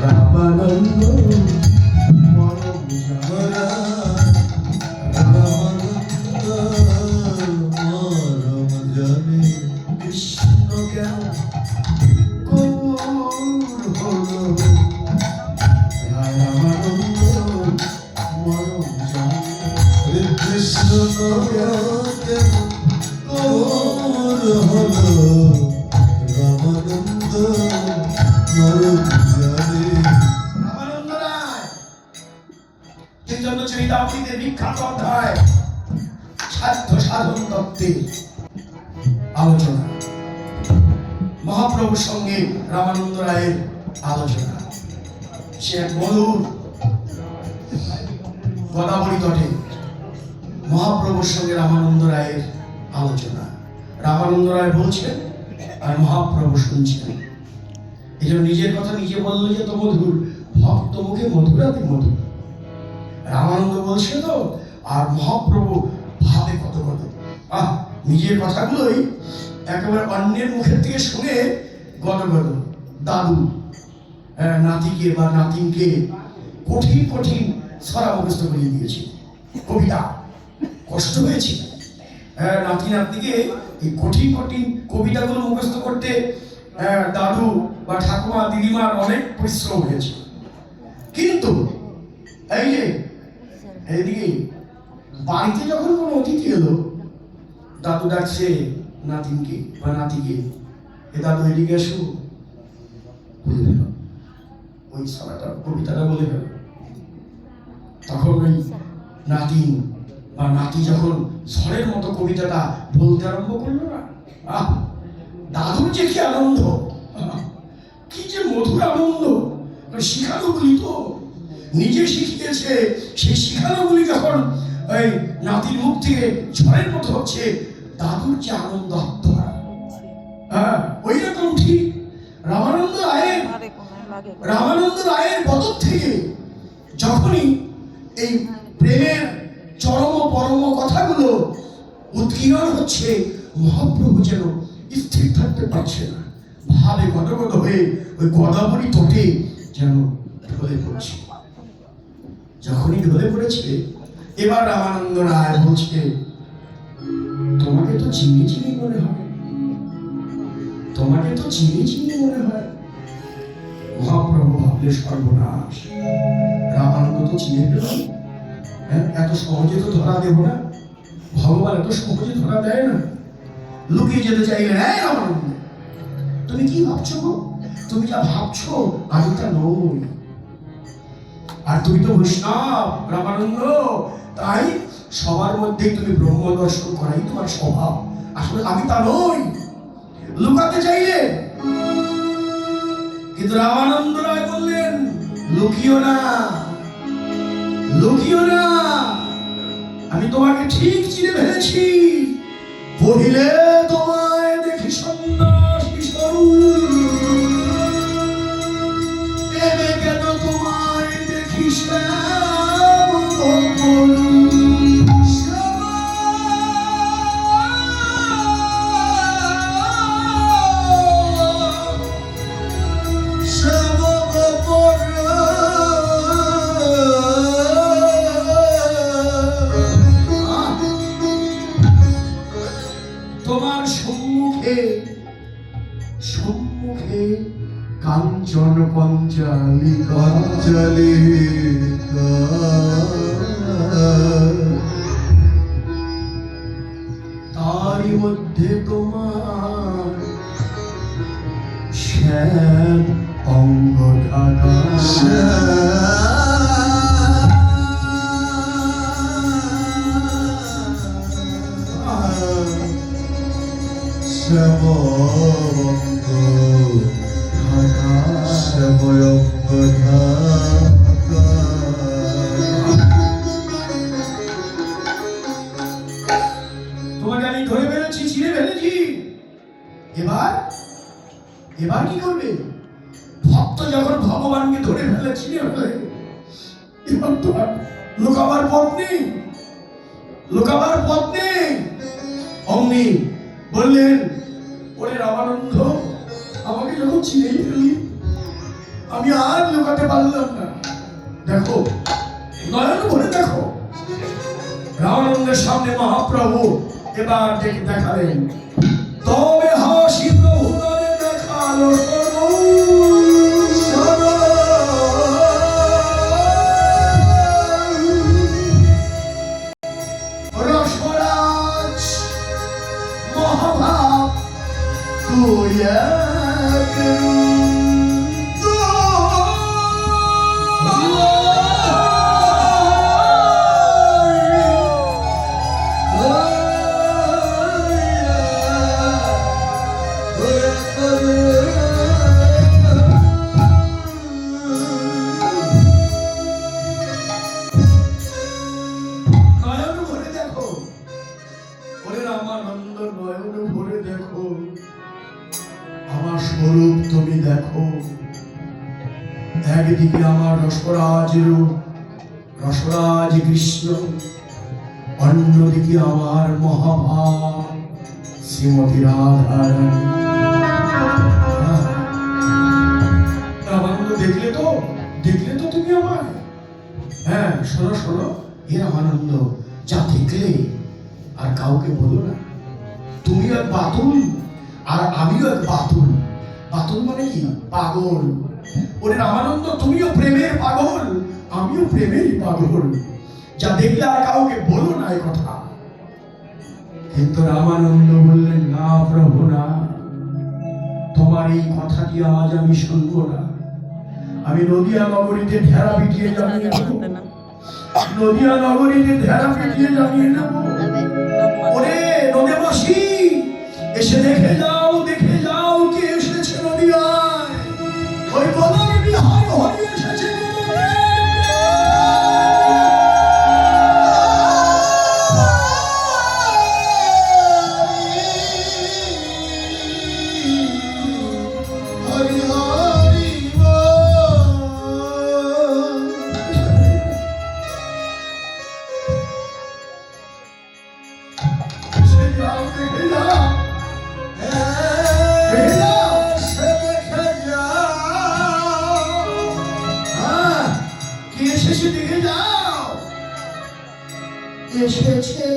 রামানন্দ মরম জানা রামানন্দ মরম জানে কৃষ্ণ কেন গৌর হলো রামানন্দ মরম জানে কৃষ্ণ কেন গৌর হলো রামানন্দ মরম জানে। রামানন্দ রায় চৈতন্য চরিতামৃতের বিখ্যাত অধ্যায় সাধ্য সাধন তত্ত্বের আলোচনা, মহাপ্রভুর সঙ্গে রামানন্দ রায়ের আলোচনা। সে এক মধুর গোদাবরী তটে মহাপ্রভুর সঙ্গে রামানন্দ রায়ের আলোচনা। রামানন্দ রায় বলছেন আর মহাপ্রভু শুনছেন। এই জন্য নিজের কথা নিজে বললে যে তো মধুর, ভক্ত মুখে মধুরাতে মধুর। রামানন্দ বলছে তো, আর মহাপ্রভু ভাবে কত কত। নিজের কথাগুলোই একেবারে অন্যের মুখের থেকে শুনে গদগদ। দাদু নাতিকে বা নাতিনকে কঠিন কঠিন ছড়া মুখস্থ করিয়ে দিয়েছে, কবিতা। কষ্ট হয়েছে নাতি নাতনিকে এই কঠিন কঠিন কবিতাগুলো মুখস্থ করতে। দাদু বা ঠাকুমা দিদিমার অনেক পরিশ্রম হয়েছে। কিন্তু এই যে এইদিকে বাড়িতে যখন কোনো অতিথি এলো, দাদু ডাকছে নাতিনকে বা নাতিকে, এ দাদু এদিকে এসো, বলে দিল ওই সারাটা কবিতাটা বলে গেল। তখন ওই নাতিন বা নাতি যখন ঝড়ের মতো কবিতাটা বলতে আরম্ভ করলো না, দাদুর যে কি আনন্দ, কি যে মধুর আনন্দ। শিখানোগুলি তো নিজে শিখিয়েছে, সেই শিখানোগুলি যখন এই নাতির মুখ থেকে ঝড়ের মতো হচ্ছে, দাদুর যে আনন্দ আত্মহারা। ওই রকম ঠিক রামানন্দ রায়ের বদল থেকে যখনই এই প্রেমের চরম পরম কথাগুলো উদ্গীরণ হচ্ছে, মহাপ্রভু যেন স্থির থাকতে পারছে না, ভাবে গদগদ হয়ে ওই গোদাবরী তটে যেন ঢলে পড়ছে। যখনই ঢলে পড়েছে, এবার রামানন্দ রায় বলছে, তোমাকে তো চিনি চিনি মনে হয়, তোমাকে তো চিনি চিনি মনে হয়। মহাপ্রভু ভাবলে সর্বনাশ, রামানন্দ তো চিনে পেল, এত সহজে তো ধরা দেব না, ভগবান এত সহজে ধরা দেয় না। লুকিয়ে যেতে চাইলেন, রামানন্দ তুমি কি ভাবছো? তুমি যা ভাবছো আমি তা নই। আর তুমি তো বৈষ্ণব রামানন্দ, তাই সবার মধ্যে তুমি ব্রহ্ম দর্শন করাই তোমার স্বভাব। আসলে আমি তা নই। লুকাতে চাইলে, কিন্তু রামানন্দ রায় বললেন, লুকিও না, লুকিও না, আমি তোমাকে ঠিক চিনে ফেলেছি। পহিলে তোমায় দেখি সন্ন্যাসী স্বরূপ, এবে কেন তোমায় দেখি তোমার সম্মুখে সম্মুখে কাঞ্চন পঞ্চালিকা, তারই মধ্যে তোমার শ্যাম অঙ্গ ঢাকা। শ্যামঙ্গ ঢাকা, শ্যামঙ্গ ঢাকা। তোমাকে আমি ধরে ফেলেছি, ছিঁড়ে ফেলেছি। এবার এবার কি করবে? ভক্ত যখন ভগবানকে ধরে ফেলে, ছিঁড়ে ফেলে, এবার তো লুকাবার পথ নেই, লুকাবার পথ নেই। অমনি বললেন, ওরে রামানন্দ, আমাকে যখন চিনেই ফেলি, আমি আর লুকাতে পারলাম না। দেখো, নয়ন ভরে দেখো, রামানন্দের সামনে মহাপ্রভু এবার দেখালেন, তবে হাসি প্রভু দেখালো রসরাজ মহাভাব তুই আমার স্বরূপ তুমি দেখো। একদিকে আমার রসরাজ রূপ, রসরাজ কৃষ্ণ, অন্যদিকে আমার মহাভাব শ্রীমতী রাধারানী। রামানন্দ দেখলে তো তুমি আমায়। হ্যাঁ, শোনো শোনো, হে রামানন্দ, যা দেখলে আর কাউকে বলো না। তুমি এক বাতুল আর আমিও এক বাতুল। বাতুল মানে কি? পাগল। ওরে রামানন্দ, তুমিও প্রেমের পাগল, আমিও প্রেমেরই পাগল। যা দেখলে আর কাউকে বলো না এই কথা। কিন্তু রামানন্দ বললেন, না প্রভু না, তোমার এই কথাটি আজ আমি শুনবো না। আমি নদিয়া নগরীতে ঢেরা পিটিয়ে জানিয়ে নেবো, নদিয়া নগরীতে ঢেরা পিটিয়ে জানিয়ে নেবো। ওরে নদেবাসী, এসে দেখে যাও কে এসেছে নদিয়ায়। ওই গদার বিহার হরি এসেছে। হরি হরি এসেছে